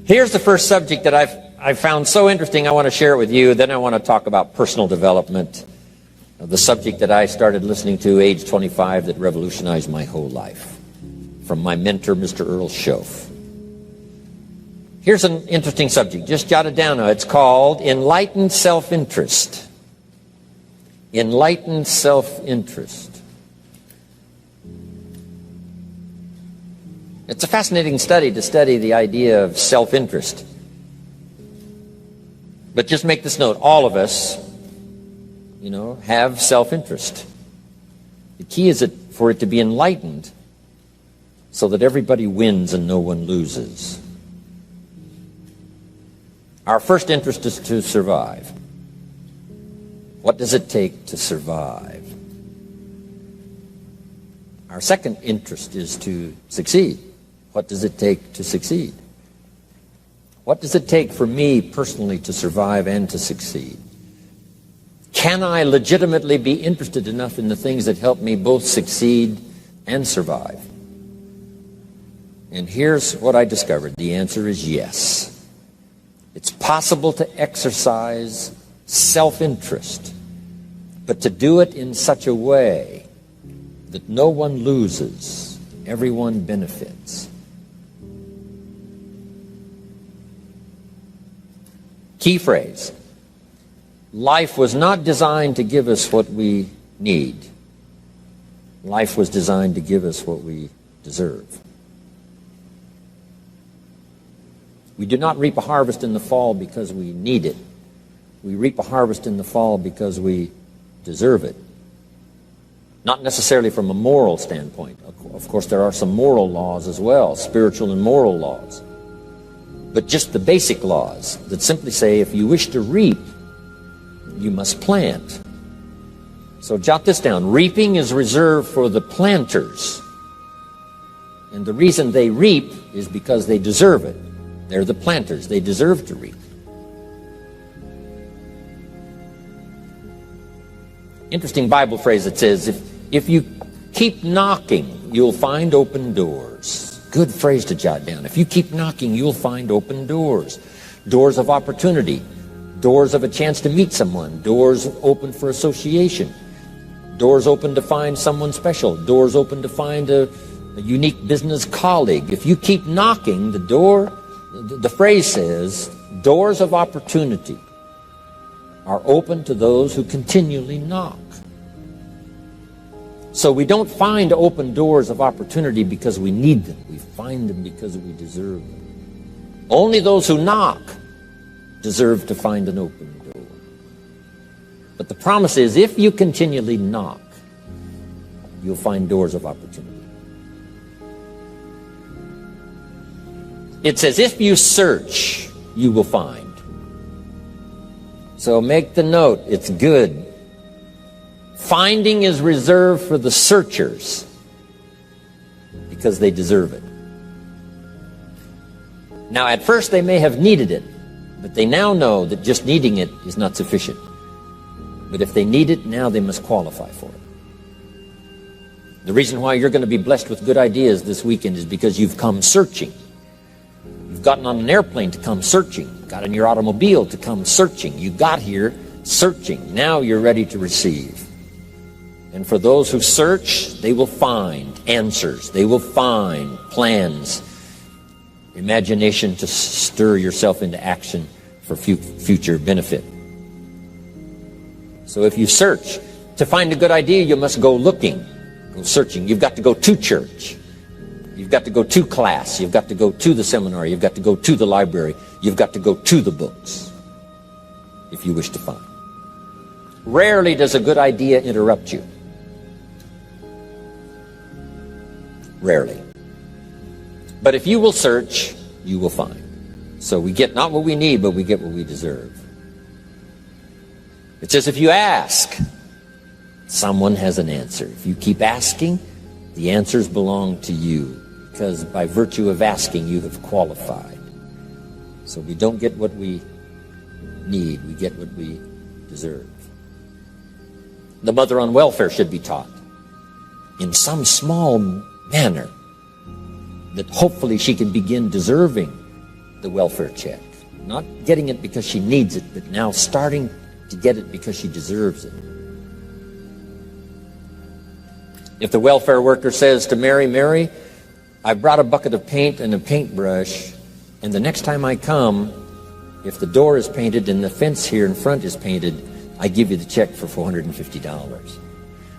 Here's the first subject that I've found so interesting. I want to share it with you. Then I want to talk about personal development, the subject that I started listening to age 25 that revolutionized my whole life, from my mentor, Mr. Earl Schoaf. Here's an interesting subject. Just jot it down now. It's called enlightened self-interest. Enlightened self-interest. It's a fascinating study to study the idea of self-interest. But just make this note, all of us, have self-interest. The key is for it to be enlightened so that everybody wins and no one loses. Our first interest is to survive. What does it take to survive? Our second interest is to succeed. What does it take to succeed? What does it take for me personally to survive and to succeed? Can I legitimately be interested enough in the things that help me both succeed and survive? And here's what I discovered. The answer is yes. It's possible to exercise self-interest, but to do it in such a way that no one loses, everyone benefits. Key phrase. Life was not designed to give us what we need. Life was designed to give us what we deserve. We do not reap a harvest in the fall because we need it. We reap a harvest in the fall because we deserve it. Not necessarily from a moral standpoint. Of course, there are some moral laws as well, spiritual and moral laws. But just the basic laws that simply say if you wish to reap, you must plant. So jot this down. Reaping is reserved for the planters. And the reason they reap is because they deserve it. They're the planters. They deserve to reap. Interesting Bible phrase that says, if you keep knocking, you'll find open doors. Good phrase to jot down. If you keep knocking, you'll find open doors. Doors of opportunity. Doors of a chance to meet someone. Doors open for association. Doors open to find someone special. Doors open to find a unique business colleague. If you keep knocking, the phrase says, doors of opportunity are open to those who continually knock. So we don't find open doors of opportunity because we need them. We find them because we deserve them. Only those who knock deserve to find an open door. But the promise is, if you continually knock, you'll find doors of opportunity. It says, if you search, you will find. So make the note, it's good. Finding is reserved for the searchers because they deserve it. Now, at first they may have needed it, but they now know that just needing it is not sufficient. But if they need it, now they must qualify for it. The reason why you're going to be blessed with good ideas this weekend is because you've come searching. You've gotten on an airplane to come searching. Got in your automobile to come searching. You got here searching. Now you're ready to receive. And for those who search, they will find answers. They will find plans, imagination to stir yourself into action for future benefit. So if you search, to find a good idea, you must go looking, go searching. You've got to go to church. You've got to go to class. You've got to go to the seminar. You've got to go to the library. You've got to go to the books if you wish to find. Rarely does a good idea interrupt you. Rarely. But if you will search, you will find. So we get not what we need, but we get what we deserve. It says if you ask, someone has an answer. If you keep asking, the answers belong to you, because by virtue of asking, you have qualified. So we don't get what we need, we get what we deserve. The mother on welfare should be taught in some small manner that hopefully she can begin deserving the welfare check. Not getting it because she needs it, but now starting to get it because she deserves it. If the welfare worker says to Mary, Mary, I brought a bucket of paint and a paintbrush, and the next time I come, if the door is painted and the fence here in front is painted, I give you the check for $450.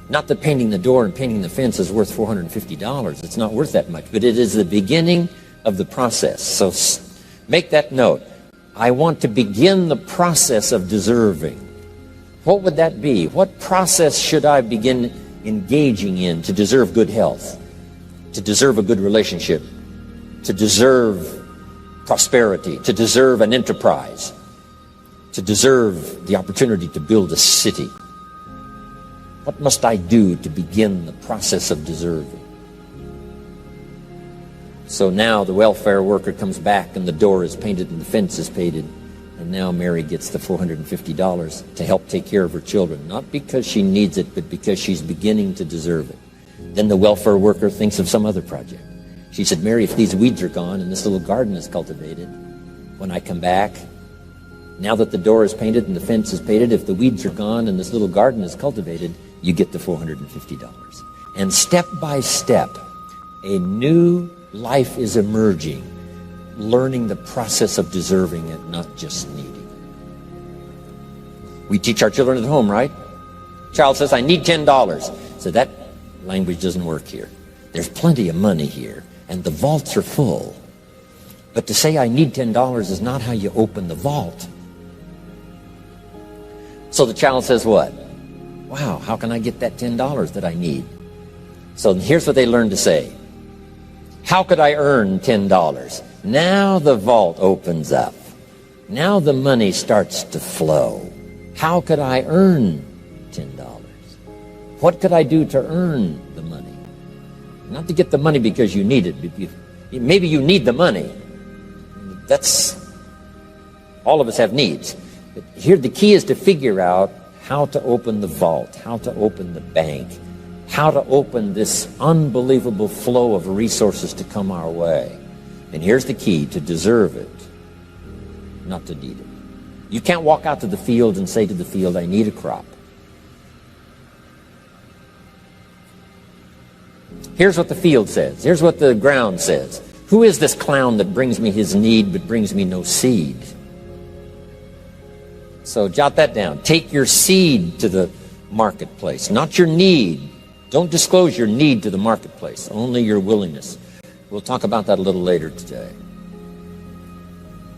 Not that painting the door and painting the fence is worth $450. It's not worth that much, but it is the beginning of the process. So make that note. I want to begin the process of deserving. What would that be? What process should I begin engaging in to deserve good health, to deserve a good relationship, to deserve prosperity, to deserve an enterprise, to deserve the opportunity to build a city? What must I do to begin the process of deserving? So now the welfare worker comes back and the door is painted and the fence is painted, and now Mary gets the $450 to help take care of her children, not because she needs it, but because she's beginning to deserve it. Then the welfare worker thinks of some other project. She said, Mary, if these weeds are gone and this little garden is cultivated, when I come back, now that the door is painted and the fence is painted, if the weeds are gone and this little garden is cultivated, you get the $450. And step by step, a new life is emerging, learning the process of deserving it, not just needing it. We teach our children at home, right? Child says, I need $10. So that language doesn't work here. There's plenty of money here, and the vaults are full. But to say I need $10 is not how you open the vault. So the child says what? Wow, how can I get that $10 that I need? So here's what they learn to say. How could I earn $10? Now the vault opens up. Now the money starts to flow. How could I earn $10? What could I do to earn the money? Not to get the money because you need it. Maybe you need the money. That's, all of us have needs. But here the key is to figure out how to open the vault, how to open the bank, how to open this unbelievable flow of resources to come our way. And here's the key: to deserve it, not to need it. You can't walk out to the field and say to the field, I need a crop. Here's what the field says. Here's what the ground says. Who is this clown that brings me his need but brings me no seed? So jot that down. Take your seed to the marketplace, not your need. Don't disclose your need to the marketplace, only your willingness. We'll talk about that a little later today.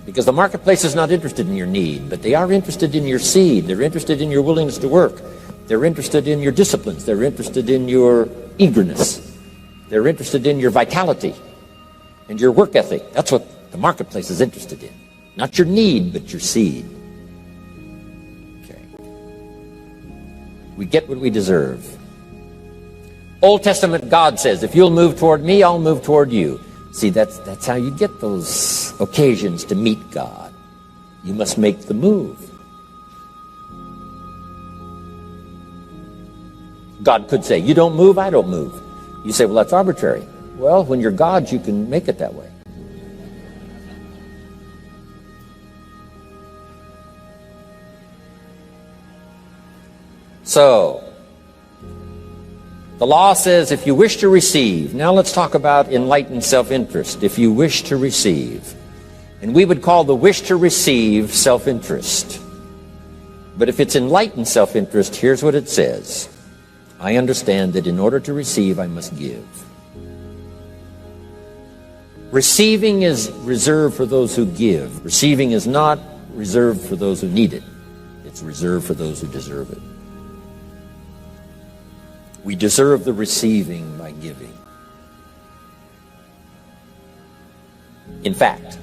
Because the marketplace is not interested in your need, but they are interested in your seed. They're interested in your willingness to work. They're interested in your disciplines. They're interested in your eagerness. They're interested in your vitality and your work ethic. That's what the marketplace is interested in. Not your need, but your seed. Okay. We get what we deserve. Old Testament God says, if you'll move toward me, I'll move toward you. See, that's how you get those occasions to meet God. You must make the move. God could say, you don't move, I don't move. You say, well, that's arbitrary. Well, when you're God, you can make it that way. So, the law says if you wish to receive. Now let's talk about enlightened self-interest. If you wish to receive. And we would call the wish to receive self-interest. But if it's enlightened self-interest, here's what it says. I understand that in order to receive, I must give. Receiving is reserved for those who give. Receiving is not reserved for those who need it. It's reserved for those who deserve it. We deserve the receiving by giving. In fact,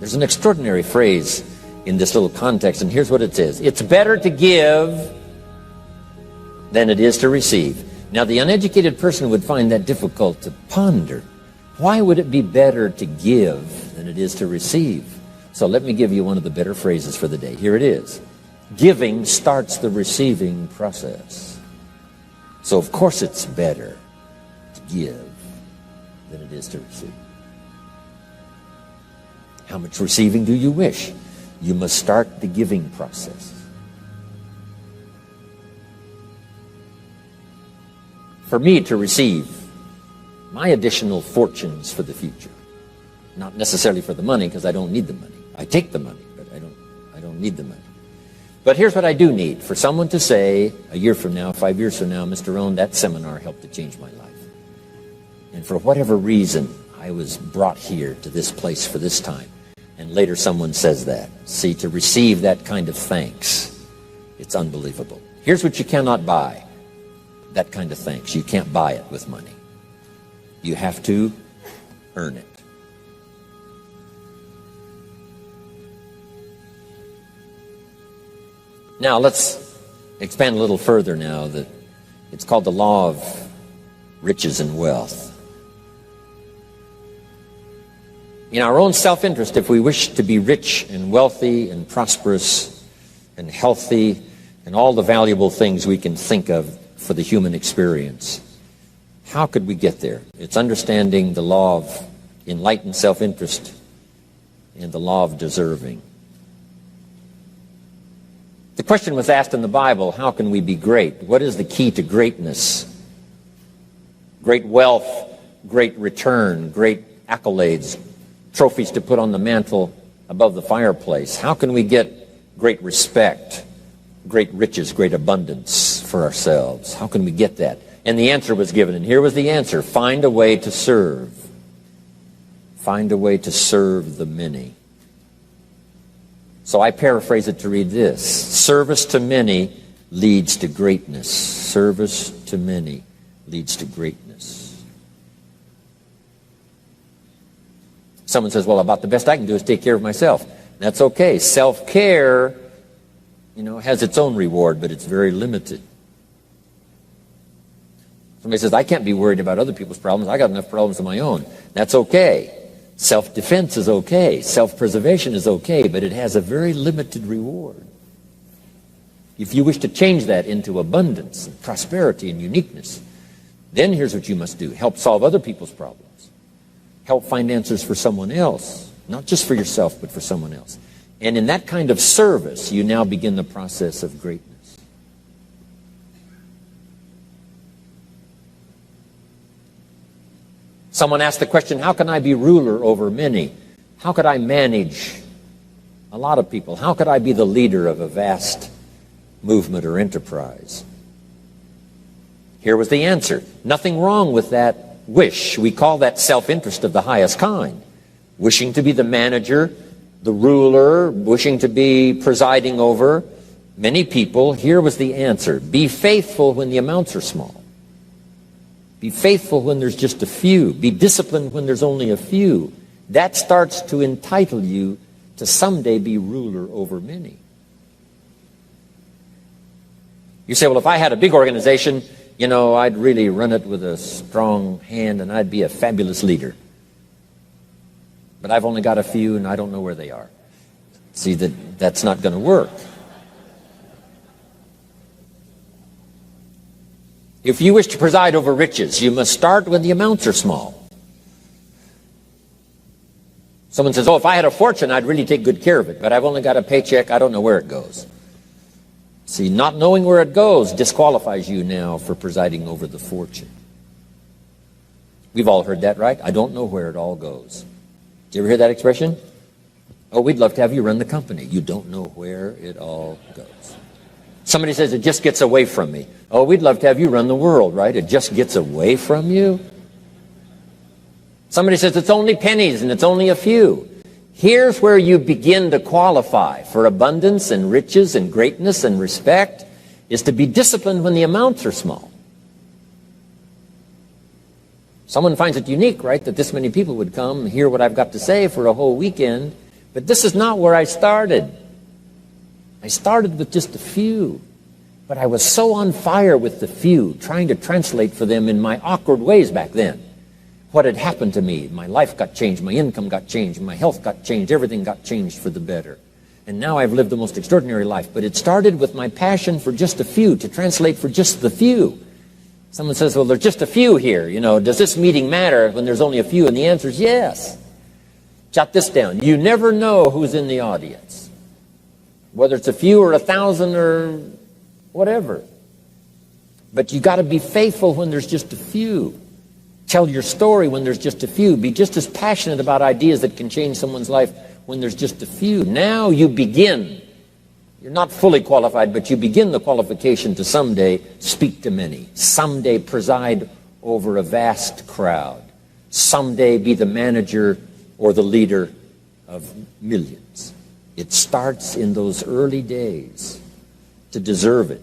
there's an extraordinary phrase in this little context, and here's what it says. It's better to give than it is to receive. Now, the uneducated person would find that difficult to ponder. Why would it be better to give than it is to receive? So let me give you one of the better phrases for the day. Here it is. Giving starts the receiving process. So, of course, it's better to give than it is to receive. How much receiving do you wish? You must start the giving process. For me to receive my additional fortunes for the future, not necessarily for the money, because I don't need the money. I take the money, but I don't need the money. But here's what I do need. For someone to say, a year from now, 5 years from now, Mr. Rohn, that seminar helped to change my life. And for whatever reason, I was brought here to this place for this time. And later someone says that. See, to receive that kind of thanks, it's unbelievable. Here's what you cannot buy. That kind of thanks. You can't buy it with money. You have to earn it. Now let's expand a little further now. That it's called the law of riches and wealth. In our own self-interest, if we wish to be rich and wealthy and prosperous and healthy and all the valuable things we can think of for the human experience, how could we get there? It's understanding the law of enlightened self-interest and the law of deserving. The question was asked in the Bible, how can we be great? What is the key to greatness? Great wealth, great return, great accolades, trophies to put on the mantle above the fireplace. How can we get great respect, great riches, great abundance for ourselves? How can we get that? And the answer was given, and here was the answer. Find a way to serve. Find a way to serve the many. So I paraphrase it to read this. Service to many leads to greatness. Service to many leads to greatness. Someone says, well, about the best I can do is take care of myself. That's okay. Self-care, has its own reward, but it's very limited. Somebody says, I can't be worried about other people's problems. I got enough problems of my own. That's okay. Self-defense is okay. Self-preservation is okay, but it has a very limited reward. If you wish to change that into abundance and prosperity and uniqueness, then here's what you must do. Help solve other people's problems. Help find answers for someone else, not just for yourself, but for someone else. And in that kind of service, you now begin the process of greatness. Someone asked the question, how can I be ruler over many? How could I manage a lot of people? How could I be the leader of a vast movement or enterprise? Here was the answer. Nothing wrong with that wish. We call that self-interest of the highest kind. Wishing to be the manager, the ruler, wishing to be presiding over many people. Here was the answer. Be faithful when the amounts are small. Be faithful when there's just a few. Be disciplined when there's only a few. That starts to entitle you to someday be ruler over many. You say, well, if I had a big organization, I'd really run it with a strong hand and I'd be a fabulous leader. But I've only got a few and I don't know where they are. See, that's not going to work. If you wish to preside over riches, you must start when the amounts are small. Someone says, oh, if I had a fortune, I'd really take good care of it, but I've only got a paycheck, I don't know where it goes. See, not knowing where it goes disqualifies you now for presiding over the fortune. We've all heard that, right? I don't know where it all goes. Did you ever hear that expression? Oh, we'd love to have you run the company. You don't know where it all goes. Somebody says, it just gets away from me. Oh, we'd love to have you run the world, right? It just gets away from you. Somebody says, it's only pennies and it's only a few. Here's where you begin to qualify for abundance and riches and greatness and respect, is to be disciplined when the amounts are small. Someone finds it unique, right, that this many people would come and hear what I've got to say for a whole weekend, but this is not where I started. I started with just a few, but I was so on fire with the few, trying to translate for them in my awkward ways back then. What had happened to me? My life got changed, my income got changed, my health got changed, everything got changed for the better. And now I've lived the most extraordinary life, but it started with my passion for just a few, to translate for just the few. Someone says, well, there's just a few here, does this meeting matter when there's only a few? And the answer is yes. Jot this down. You never know who's in the audience, whether it's a few or 1,000 or whatever. But you got to be faithful when there's just a few. Tell your story when there's just a few. Be just as passionate about ideas that can change someone's life when there's just a few. Now you begin. You're not fully qualified, but you begin the qualification to someday speak to many. Someday preside over a vast crowd. Someday be the manager or the leader of millions. It starts in those early days. To deserve it,